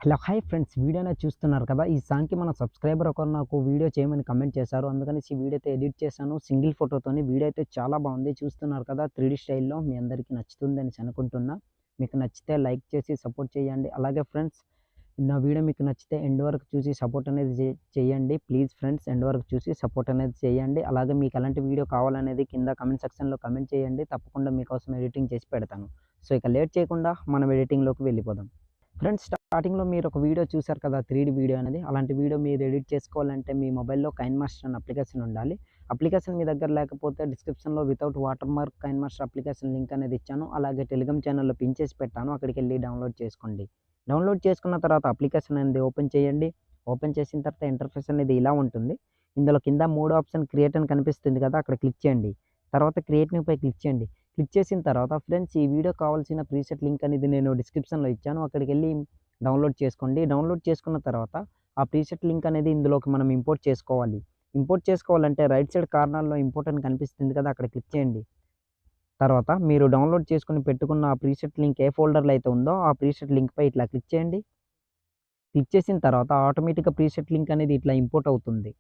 Hello hi friends, వీడియోనే చూస్తున్నారు కదా. ఈ సాంగ్కి మన సబ్స్క్రైబర్ ఒకరు నాకు వీడియో చేయమని కమెంట్ చేశారు. అందుకనేసి ఈ వీడియో అయితే ఎడిట్ చేశాను. సింగిల్ ఫోటోతోని వీడియో అయితే చాలా బాగుంది. చూస్తున్నారు కదా, 3D స్టైల్లో మీ అందరికీ నచ్చుతుంది అనేసి అనుకుంటున్నా. మీకు నచ్చితే లైక్ చేసి సపోర్ట్ చేయండి. అలాగే ఫ్రెండ్స్, నా వీడియో మీకు నచ్చితే ఎండ్ వరకు చూసి సపోర్ట్ అనేది చేయండి. ప్లీజ్ ఫ్రెండ్స్, ఎండ్ వరకు చూసి సపోర్ట్ అనేది చేయండి. అలాగే మీకు ఎలాంటి వీడియో కావాలనేది కింద కమెంట్ సెక్షన్లో కమెంట్ చేయండి. తప్పకుండా మీకోసం ఎడిటింగ్ చేసి పెడతాను. సో ఇక లేట్ చేయకుండా మనం ఎడిటింగ్లోకి వెళ్ళిపోదాం. ఫ్రెండ్స్, స్టార్టింగ్లో మీరు ఒక వీడియో చూశారు కదా, 3D వీడియో అనేది. అలాంటి వీడియో మీరు ఎడిట్ చేసుకోవాలంటే మీ మొబైల్లో కైన్మాస్టర్ అనే అప్లికేషన్ ఉండాలి. అప్లికేషన్ మీ దగ్గర లేకపోతే డిస్క్రిప్షన్లో without water mark కైన్మాస్టర్ application link అనేది ఇచ్చాను. అలాగే టెలిగ్రామ్ ఛానల్లో పిన్ చేసి పెట్టాను, అక్కడికి వెళ్ళి డౌన్లోడ్ చేసుకోండి. డౌన్లోడ్ చేసుకున్న తర్వాత అప్లికేషన్ అనేది ఓపెన్ చేయండి. ఓపెన్ చేసిన తర్వాత ఇంటర్ఫేస్ అనేది ఇలా ఉంటుంది. ఇందులో కింద 3 ఆప్షన్ క్రియేట్ అని కనిపిస్తుంది కదా, అక్కడ క్లిక్ చేయండి. తర్వాత క్రియేట్ న్యూ పై క్లిక్ చేయండి. క్లిక్ చేసిన తర్వాత ఫ్రెండ్స్, ఈ వీడియో కావాల్సిన ప్రీసెట్ లింక్ అనేది నేను డిస్క్రిప్షన్లో ఇచ్చాను, అక్కడికి వెళ్ళి డౌన్లోడ్ చేసుకోండి. డౌన్లోడ్ చేసుకున్న తర్వాత ఆ ప్రీసెట్ లింక్ అనేది ఇందులోకి మనం ఇంపోర్ట్ చేసుకోవాలి. ఇంపోర్ట్ చేసుకోవాలంటే రైట్ సైడ్ కార్నర్లో ఇంపోర్ట్ అని కనిపిస్తుంది కదా, అక్కడ క్లిక్ చేయండి. తర్వాత మీరు డౌన్లోడ్ చేసుకుని పెట్టుకున్న ఆ ప్రీసెట్ లింక్ ఏ ఫోల్డర్లో అయితే ఉందో ఆ ప్రీసెట్ లింక్పై ఇట్లా క్లిక్ చేయండి. క్లిక్ చేసిన తర్వాత ఆటోమేటిక్గా ప్రీసెట్ లింక్ అనేది ఇట్లా ఇంపోర్ట్ అవుతుంది.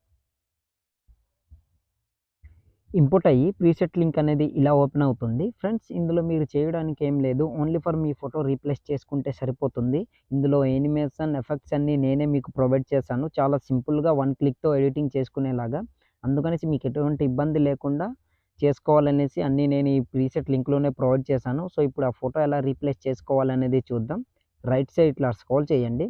ఇంపోర్ట్ అయ్యి ప్రీసెట్ లింక్ అనేది ఇలా ఓపెన్ అవుతుంది. ఫ్రెండ్స్, ఇందులో మీరు చేయడానికి ఏం లేదు, only for me photo replace చేసుకుంటే సరిపోతుంది. ఇందులో యానిమేషన్ ఎఫెక్ట్స్ అన్నీ నేనే మీకు ప్రొవైడ్ చేశాను. చాలా సింపుల్గా 1 క్లిక్తో ఎడిటింగ్ చేసుకునేలాగా. అందుకనేసి మీకు ఎటువంటి ఇబ్బంది లేకుండా చేసుకోవాలనేసి అన్నీ నేను ఈ ప్రీసెట్ లింక్లోనే ప్రొవైడ్ చేశాను. సో ఇప్పుడు ఆ ఫోటో ఎలా రీప్లేస్ చేసుకోవాలనేది చూద్దాం. రైట్ సైడ్ ఇట్లా స్క్రోల్ చేయండి.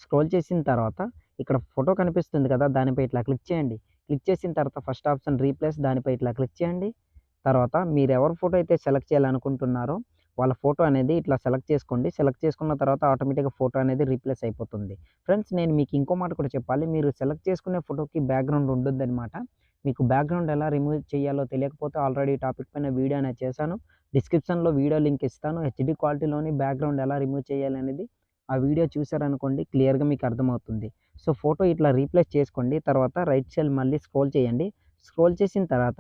స్క్రోల్ చేసిన తర్వాత ఇక్కడ ఫోటో కనిపిస్తుంది కదా, దానిపై ఇట్లా క్లిక్ చేయండి. క్లిక్ చేసిన తర్వాత ఫస్ట్ ఆప్షన్ రీప్లేస్, దానిపై ఇట్లా క్లిక్ చేయండి. తర్వాత మీరు ఎవరి ఫోటో అయితే సెలెక్ట్ చేయాలనుకుంటున్నారో వాళ్ళ ఫోటో అనేది ఇట్లా సెలెక్ట్ చేసుకోండి. సెలెక్ట్ చేసుకున్న తర్వాత ఆటోమేటిక్గా ఫోటో అనేది రీప్లేస్ అయిపోతుంది. ఫ్రెండ్స్, నేను మీకు ఇంకో మాట కూడా చెప్పాలి. మీరు సెలెక్ట్ చేసుకునే ఫోటోకి బ్యాక్గ్రౌండ్ ఉంటుందన్నమాట. మీకు బ్యాక్గ్రౌండ్ ఎలా రిమూవ్ చేయాలో తెలియకపోతే ఆల్రెడీ టాపిక్ పైన వీడియో అనేది చేశాను. డిస్క్రిప్షన్లో వీడియో లింక్ ఇస్తాను. హెచ్డి క్వాలిటీలోని బ్యాక్గ్రౌండ్ ఎలా రిమూవ్ చేయాలనేది ఆ వీడియో చూసారనుకోండి, క్లియర్గా మీకు అర్థమవుతుంది. సో ఫోటో ఇట్లా రీప్లేస్ చేసుకోండి. తర్వాత రైట్ సైడ్ మళ్ళీ స్క్రోల్ చేయండి. స్క్రోల్ చేసిన తర్వాత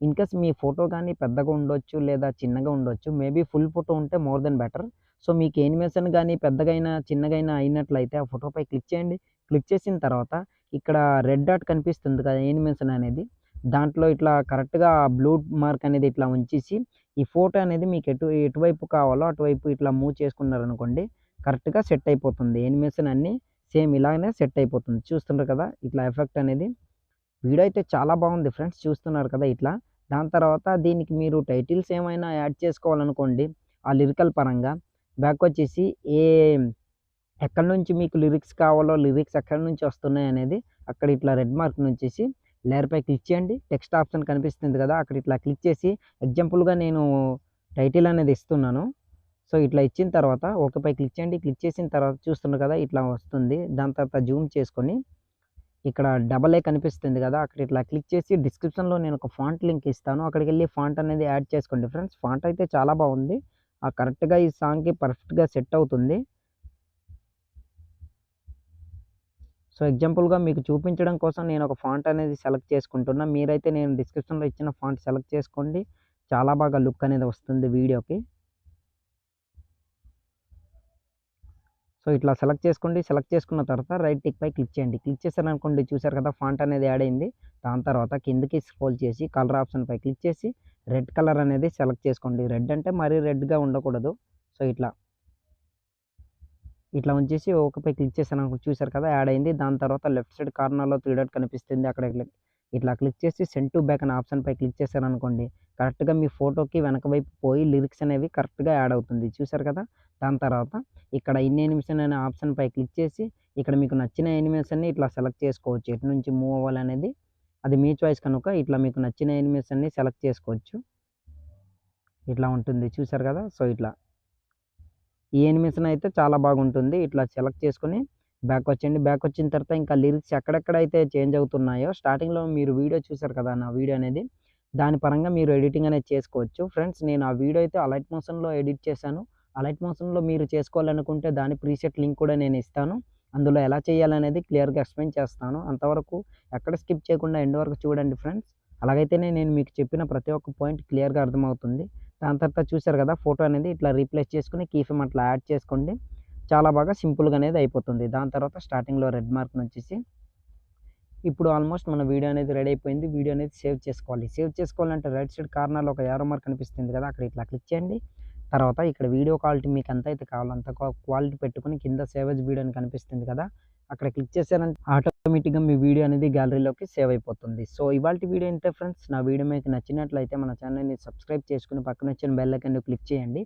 ఇన్కేస్ మీ ఫోటో కానీ పెద్దగా ఉండొచ్చు లేదా చిన్నగా ఉండొచ్చు. మేబీ ఫుల్ ఫోటో ఉంటే మోర్ దెన్ బెటర్. సో మీకు యానిమేషన్ కానీ పెద్దగైనా చిన్నగైనా అయినట్లయితే ఆ ఫోటోపై క్లిక్ చేయండి. క్లిక్ చేసిన తర్వాత ఇక్కడ రెడ్ డాట్ కనిపిస్తుంది కదా, యానిమేషన్ అనేది. దాంట్లో ఇట్లా కరెక్ట్గా బ్లూ మార్క్ అనేది ఇట్లా ఉంచేసి ఈ ఫోటో అనేది మీకు ఎటువైపు కావాలో అటువైపు ఇట్లా మూవ్ చేసుకున్నారనుకోండి, కరెక్ట్గా సెట్ అయిపోతుంది. యానిమేషన్ అన్నీ సేమ్ ఇలాగనే సెట్ అయిపోతుంది. చూస్తున్నారు కదా ఇట్లా ఎఫెక్ట్ అనేది. వీడియో అయితే చాలా బాగుంది ఫ్రెండ్స్, చూస్తున్నారు కదా ఇట్లా. దాని తర్వాత దీనికి మీరు టైటిల్స్ ఏమైనా యాడ్ చేసుకోవాలనుకోండి, ఆ లిరికల్ పరంగా బ్యాక్ వచ్చేసి ఎక్కడి నుంచి మీకు లిరిక్స్ కావాలో, లిరిక్స్ ఎక్కడి నుంచి వస్తున్నాయి అనేది అక్కడ ఇట్లా రెడ్ మార్క్ నుంచేసి లేయర్పై క్లిక్ చేయండి. టెక్స్ట్ ఆప్షన్ కనిపిస్తుంది కదా, అక్కడ ఇట్లా క్లిక్ చేసి ఎగ్జాంపుల్గా నేను టైటిల్ అనేది ఇస్తున్నాను. సో ఇట్లా ఇచ్చిన తర్వాత ఓకేపై క్లిక్ చేయండి. క్లిక్ చేసిన తర్వాత చూస్తున్నారు కదా ఇట్లా వస్తుంది. దాని తర్వాత జూమ్ చేసుకొని ఇక్కడ డబల్ ఏ కనిపిస్తుంది కదా, అక్కడ ఇట్లా క్లిక్ చేసి డిస్క్రిప్షన్లో నేను ఒక ఫాంట్ లింక్ ఇస్తాను, అక్కడికి వెళ్ళి ఫాంట్ అనేది యాడ్ చేసుకోండి. ఫ్రెండ్స్, ఫాంట్ అయితే చాలా బాగుంది. కరెక్ట్గా ఈ సాంగ్కి పర్ఫెక్ట్గా సెట్ అవుతుంది. సో ఎగ్జాంపుల్గా మీకు చూపించడం కోసం నేను ఒక ఫాంట్ అనేది సెలెక్ట్ చేసుకుంటున్నా. మీరైతే నేను డిస్క్రిప్షన్లో ఇచ్చిన ఫాంట్ సెలెక్ట్ చేసుకోండి. చాలా బాగా లుక్ అనేది వస్తుంది వీడియోకి. సో ఇట్లా సెలెక్ట్ చేసుకోండి. సెలెక్ట్ చేసుకున్న తర్వాత రైట్ టిక్ పై క్లిక్ చేయండి. క్లిక్ చేశారనుకోండి, చూసారు కదా ఫాంట్ అనేది యాడ్ అయింది. దాని తర్వాత కిందకి స్క్రోల్ చేసి కలర్ ఆప్షన్ పై క్లిక్ చేసి రెడ్ కలర్ అనేది సెలెక్ట్ చేసుకోండి. రెడ్ అంటే మరీ రెడ్గా ఉండకూడదు. సో ఇట్లా ఉంచేసి ఓకేపై క్లిక్ చేశాను. చూసారు కదా యాడ్ అయింది. దాని తర్వాత లెఫ్ట్ సైడ్ కార్నర్లో 3 డాట్ కనిపిస్తుంది, అక్కడ ఇట్లా క్లిక్ చేసి సెండ్ టు బ్యాక్ అనే ఆప్షన్ పై క్లిక్ చేశారనుకోండి, కరెక్ట్గా మీ ఫోటోకి వెనక వైపు పోయి లిరిక్స్ అనేవి కరెక్ట్గా యాడ్ అవుతుంది. చూసారు కదా. దాని తర్వాత ఇక్కడ ఇన్ యానిమేషన్ అనే ఆప్షన్ పై క్లిక్ చేసి ఇక్కడ మీకు నచ్చిన యానిమేషన్ని ఇట్లా సెలెక్ట్ చేసుకోవచ్చు. ఎటు నుంచి మూవ్ అవ్వాలనేది అది మీ చాయిస్ కనుక ఇట్లా మీకు నచ్చిన యానిమేషన్ని సెలెక్ట్ చేసుకోవచ్చు. ఇట్లా ఉంటుంది. చూసారు కదా. సో ఇట్లా ఈ యానిమేషన్ అయితే చాలా బాగుంటుంది. ఇట్లా సెలెక్ట్ చేసుకొని బ్యాక్ వచ్చేయండి. బ్యాక్ వచ్చిన తర్వాత ఇంకా లిరిక్స్ ఎక్కడెక్కడైతే చేంజ్ అవుతున్నాయో స్టార్టింగ్లో మీరు వీడియో చూసారు కదా, నా వీడియో అనేది దాని పరంగా మీరు ఎడిటింగ్ అనేది చేసుకోవచ్చు. ఫ్రెండ్స్, నేను ఆ వీడియో అయితే అలైట్ మోషన్లో ఎడిట్ చేశాను. అలైట్ మోషన్లో మీరు చేసుకోవాలనుకుంటే దాని ప్రీసెట్ లింక్ కూడా నేను ఇస్తాను. అందులో ఎలా చేయాలనేది క్లియర్గా ఎక్స్ప్లెయిన్ చేస్తాను. అంతవరకు ఎక్కడ స్కిప్ చేయకుండా ఎండ్ వరకు చూడండి ఫ్రెండ్స్. అలాగైతేనే నేను మీకు చెప్పిన ప్రతి ఒక్క పాయింట్ క్లియర్గా అర్థమవుతుంది. దాని తర్వాత చూసారు కదా ఫోటో అనేది ఇట్లా రీప్లేస్ చేసుకుని కీ ఫ్రేమ్ అట్లా యాడ్ చేసుకోండి. చాలా బాగా సింపుల్‌గా అనేది అయిపోతుంది. దాని తర్వాత స్టార్టింగ్‌లో రెడ్ మార్క్‌నొచ్చేసి ఇప్పుడు ఆల్మోస్ట్ మన వీడియో అనేది రెడీ అయిపోయింది. వీడియో అనేది సేవ్ చేసుకోవాలి. సేవ్ చేసుకోవాలంటే రైట్ సైడ్ కార్నర్‌లో ఒక యారో మార్క్ కనిపిస్తుంది కదా! అక్కడ ఇట్లా క్లిక్ చేయండి. తర్వాత ఇక్కడ వీడియో క్వాలిటీ మీకు ఎంతైతే కావాలో అంత క్వాలిటీ పెట్టుకొని కింద సేవ్ యాస్ వీడియో అని కనిపిస్తుంది కదా! అక్కడ క్లిక్ చేశారంటే ఆటోమేటిక్‌గా మీ వీడియో అనేది గ్యాలరీలోకి సేవ్ అయిపోతుంది. సో ఇవాల్టి వీడియో ఇంతే ఫ్రెండ్స్. నా వీడియో మీకు నచ్చినట్లయితే మన ఛానెల్‌ని సబ్స్క్రైబ్ చేసుకొని పక్కన వచ్చిన బెల్ ఐకాన్‌ని క్లిక్ చేయండి.